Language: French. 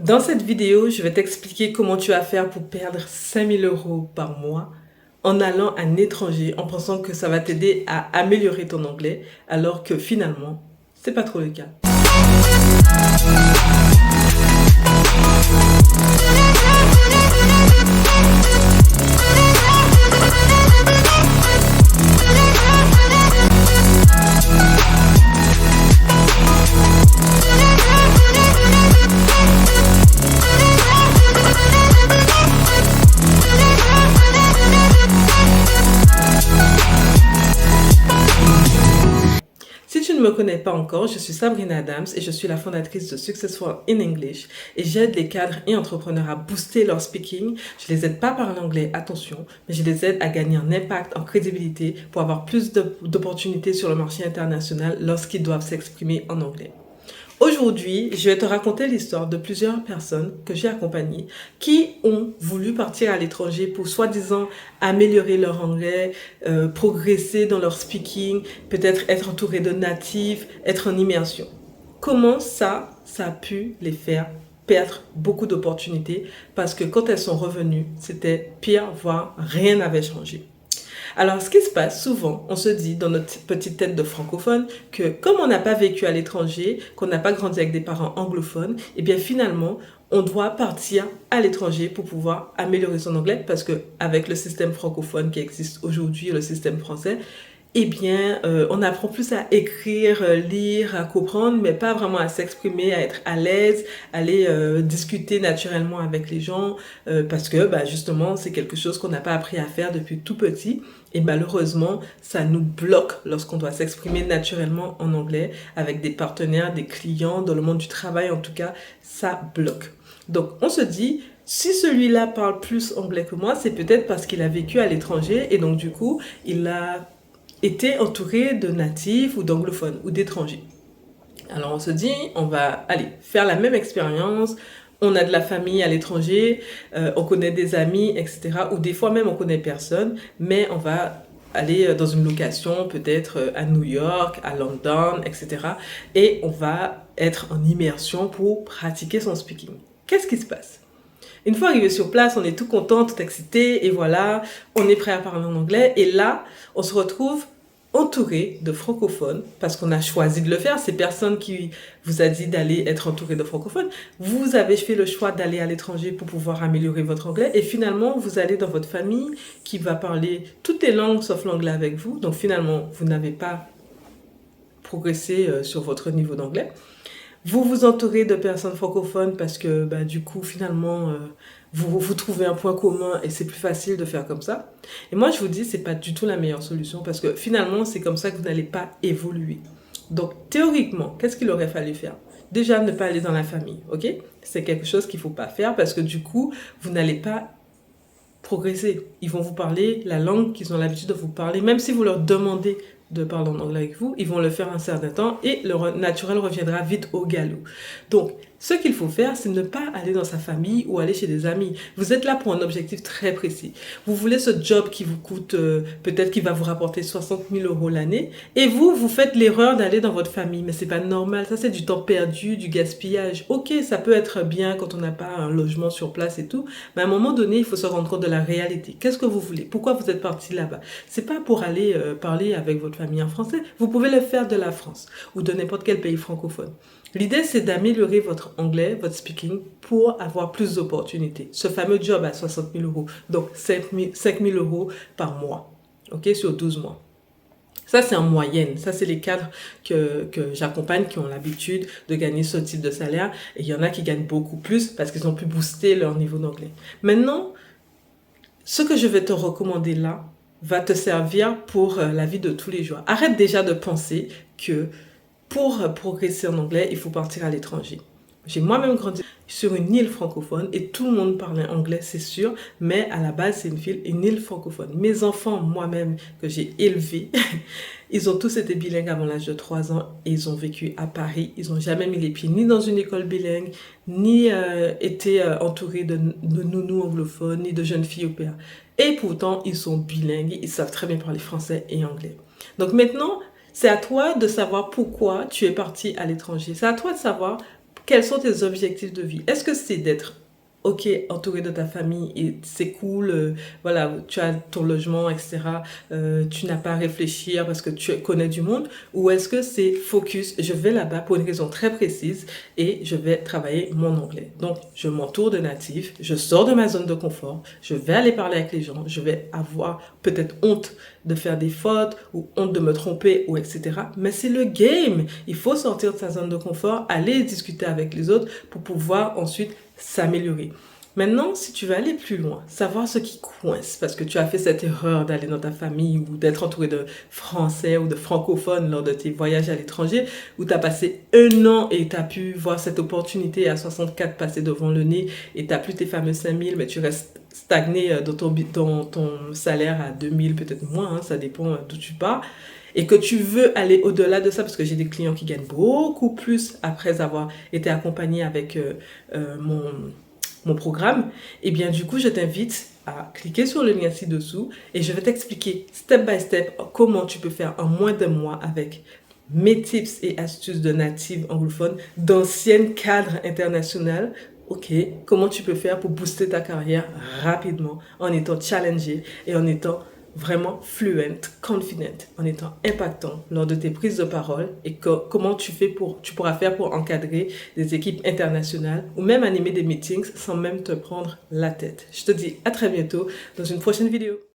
Dans cette vidéo, je vais t'expliquer comment tu vas faire pour perdre 5000 euros par mois en allant à un étranger en pensant que ça va t'aider à améliorer ton anglais alors que finalement, c'est pas trop le cas. Si tu ne me connais pas encore, je suis Sabrina Adams et je suis la fondatrice de Successful in English et j'aide les cadres et entrepreneurs à booster leur speaking. Je les aide pas par l'anglais, attention, mais je les aide à gagner en impact, en crédibilité pour avoir plus d'opportunités sur le marché international lorsqu'ils doivent s'exprimer en anglais. Aujourd'hui, je vais te raconter l'histoire de plusieurs personnes que j'ai accompagnées qui ont voulu partir à l'étranger pour soi-disant améliorer leur anglais, progresser dans leur speaking, peut-être être entouré de natifs, être en immersion. Comment ça a pu les faire perdre beaucoup d'opportunités parce que quand elles sont revenues, c'était pire, voire rien n'avait changé. Alors, ce qui se passe souvent, on se dit dans notre petite tête de francophone que comme on n'a pas vécu à l'étranger, qu'on n'a pas grandi avec des parents anglophones, et bien finalement, on doit partir à l'étranger pour pouvoir améliorer son anglais parce que avec le système francophone qui existe aujourd'hui, le système français, eh bien, on apprend plus à écrire, lire, à comprendre, mais pas vraiment à s'exprimer, à être à l'aise, aller discuter naturellement avec les gens, parce que justement, c'est quelque chose qu'on n'a pas appris à faire depuis tout petit. Et malheureusement, ça nous bloque lorsqu'on doit s'exprimer naturellement en anglais avec des partenaires, des clients, dans le monde du travail en tout cas, ça bloque. Donc, on se dit, si celui-là parle plus anglais que moi, c'est peut-être parce qu'il a vécu à l'étranger et donc du coup, il a été entouré de natifs ou d'anglophones ou d'étrangers. Alors on se dit, on va aller faire la même expérience, on a de la famille à l'étranger, on connaît des amis, etc. Ou des fois même on connaît personne, mais on va aller dans une location peut-être à New York, à London, etc. Et on va être en immersion pour pratiquer son speaking. Qu'est-ce qui se passe ? Une fois arrivé sur place, on est tout content, tout excité, et voilà, on est prêt à parler en anglais. Et là, on se retrouve entouré de francophones, parce qu'on a choisi de le faire. C'est personne qui vous a dit d'aller être entouré de francophones. Vous avez fait le choix d'aller à l'étranger pour pouvoir améliorer votre anglais. Et finalement, vous allez dans votre famille qui va parler toutes les langues sauf l'anglais avec vous. Donc finalement, vous n'avez pas progressé sur votre niveau d'anglais. Vous vous entourez de personnes francophones parce que du coup, finalement, vous trouvez un point commun et c'est plus facile de faire comme ça. Et moi, je vous dis, c'est pas du tout la meilleure solution parce que finalement, c'est comme ça que vous n'allez pas évoluer. Donc, théoriquement, qu'est-ce qu'il aurait fallu faire ? Déjà, ne pas aller dans la famille, ok ? C'est quelque chose qu'il faut pas faire parce que du coup, vous n'allez pas progresser. Ils vont vous parler la langue qu'ils ont l'habitude de vous parler, même si vous leur demandez de parler en anglais avec vous, ils vont le faire un certain temps et le naturel reviendra vite au galop. Donc, ce qu'il faut faire, c'est ne pas aller dans sa famille ou aller chez des amis. Vous êtes là pour un objectif très précis. Vous voulez ce job qui vous coûte, peut-être qui va vous rapporter 60 000 euros l'année, et vous faites l'erreur d'aller dans votre famille. Mais c'est pas normal, ça c'est du temps perdu, du gaspillage. Ok, ça peut être bien quand on n'a pas un logement sur place et tout, mais à un moment donné, il faut se rendre compte de la réalité. Qu'est-ce que vous voulez ? Pourquoi vous êtes parti là-bas ? C'est pas pour aller parler avec votre famille en français. Vous pouvez le faire de la France ou de n'importe quel pays francophone. L'idée, c'est d'améliorer votre anglais, votre speaking, pour avoir plus d'opportunités. Ce fameux job à 60 000 euros, donc 5 000 euros par mois, ok, sur 12 mois. Ça, c'est en moyenne. Ça, c'est les cadres que j'accompagne qui ont l'habitude de gagner ce type de salaire. Et il y en a qui gagnent beaucoup plus parce qu'ils ont pu booster leur niveau d'anglais. Maintenant, ce que je vais te recommander là va te servir pour la vie de tous les jours. Arrête déjà de penser que pour progresser en anglais, il faut partir à l'étranger. J'ai moi-même grandi sur une île francophone et tout le monde parlait anglais, c'est sûr, mais à la base, c'est une île francophone. Mes enfants, moi-même, que j'ai élevés, ils ont tous été bilingues avant l'âge de 3 ans et ils ont vécu à Paris. Ils n'ont jamais mis les pieds ni dans une école bilingue, ni été entourés de nounous anglophones, ni de jeunes filles au père. Et pourtant, ils sont bilingues, ils savent très bien parler français et anglais. Donc maintenant, c'est à toi de savoir pourquoi tu es parti à l'étranger. C'est à toi de savoir quels sont tes objectifs de vie? Est-ce que c'est d'être ok, entouré de ta famille et c'est cool, voilà, tu as ton logement, etc. Tu n'as pas à réfléchir parce que tu connais du monde, ou est-ce que c'est focus, je vais là-bas pour une raison très précise et je vais travailler mon anglais. Donc, je m'entoure de natifs, je sors de ma zone de confort, je vais aller parler avec les gens, je vais avoir peut-être honte de faire des fautes ou honte de me tromper ou etc. Mais c'est le game. Il faut sortir de sa zone de confort, aller discuter avec les autres pour pouvoir ensuite s'améliorer. Maintenant, si tu veux aller plus loin, savoir ce qui coince, parce que tu as fait cette erreur d'aller dans ta famille ou d'être entouré de français ou de francophones lors de tes voyages à l'étranger, où tu as passé 1 an et tu as pu voir cette opportunité à 64 passer devant le nez et tu n'as plus tes fameux 5000, mais tu restes stagné dans ton salaire à 2000, peut-être moins, hein, ça dépend d'où tu pars, et que tu veux aller au-delà de ça, parce que j'ai des clients qui gagnent beaucoup plus après avoir été accompagné avec mon programme, et bien du coup, je t'invite à cliquer sur le lien ci-dessous et je vais t'expliquer step by step comment tu peux faire en moins d'un mois avec mes tips et astuces de native anglophone, d'anciennes cadres internationales. Ok, comment tu peux faire pour booster ta carrière rapidement en étant challengé et en étant vraiment fluent, confident, en étant impactant lors de tes prises de parole et comment tu pourras faire pour encadrer des équipes internationales ou même animer des meetings sans même te prendre la tête. Je te dis à très bientôt dans une prochaine vidéo.